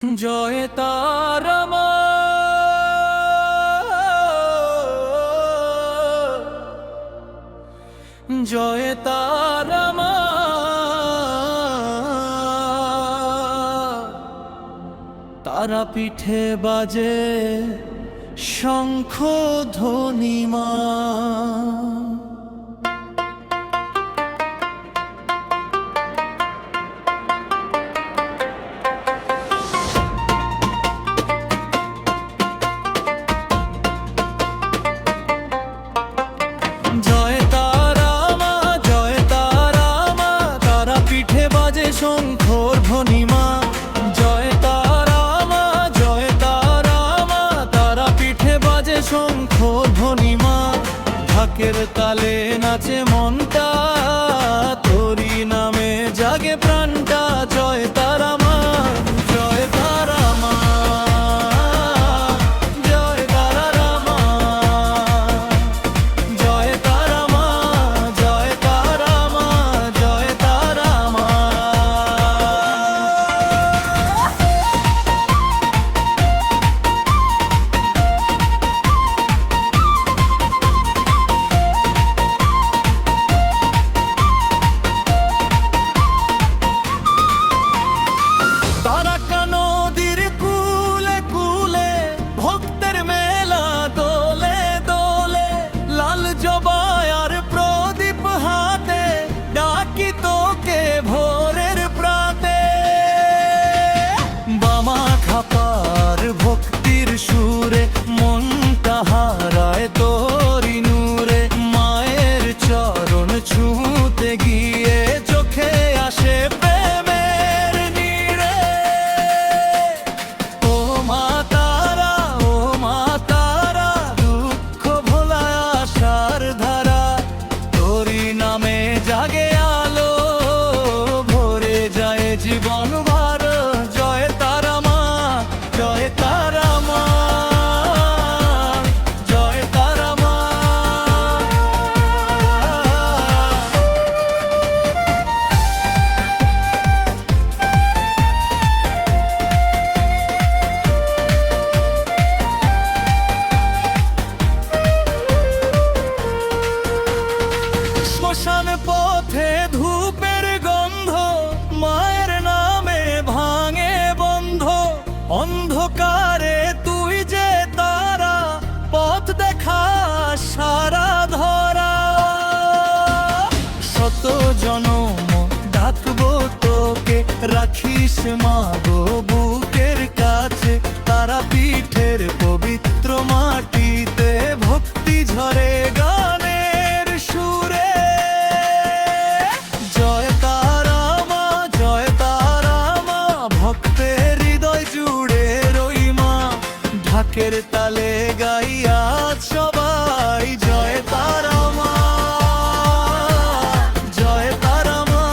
জয় তারা মা, জয় তারা মা, তারা পিঠে বাজে শঙ্খ ধ্বনি মা। জয় তারা মা, জয় তারা মা, তারা পিঠে বাজে শঙ্খর ধ্বনি মা। জয় তারা মা, জয় তারা মা, তারা পিঠে বাজে শঙ্খর ধ্বনি মা। ঢাকের তালে নাচে মনটা, তোরি নামে জাগে প্রাণটা। জয় তারা মা, জয় তারা মা, জয় তারা মা, জয় তারা মা, জয় তারা মা, জয় তারা মা। তারাকা নদীর কূলে কূলে ভক্তের মেলা দোলে দোলে। লাল জবায় আর প্রদীপ হাতে ডাকি তোকে ভোরের প্রাতে। বামা খাপার ভক্তির সুরে মনটা হারায় তোরি নূরে। মায়ের চরণ ছুঁতে গিয়ে চোখে আসে প্রেমের নীড়ে। ও মা তারা, ও মা তারা, দুঃখ ভোলায় আশার ধারা। তোরি নামে জাগে আলো, ভরে যায় জীবন ভার। জয় তারা মা, জয় তারা মা, জয় তারা মা। শ্মশান পথে ধূপের গন্ধ, মায়ের নামে ভাঙে বন্ধ। অন্ধকারে তুই যে তারা, পথ দেখা সারা ধরা। শত জনম ডাকবো তোকে, রাখিস মা গো বুকের কাছে। তারা পিঠের পবিত্র মাটিতে ভক্তি ঝরে গানের সুরে। জয় তারা মা, জয় তারা মা, ভক্তের হৃদয় জুড়ে রই মা। ঢাকের তালে গাইয়া সবাই জয় তারা মা, জয় তারা মা।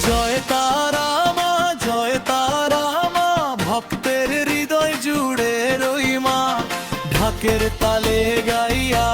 জয় তারা মা, জয় তারা মা, ভক্তের হৃদয় জুড়ে রই মা। ঢাকের তালে গাইয়া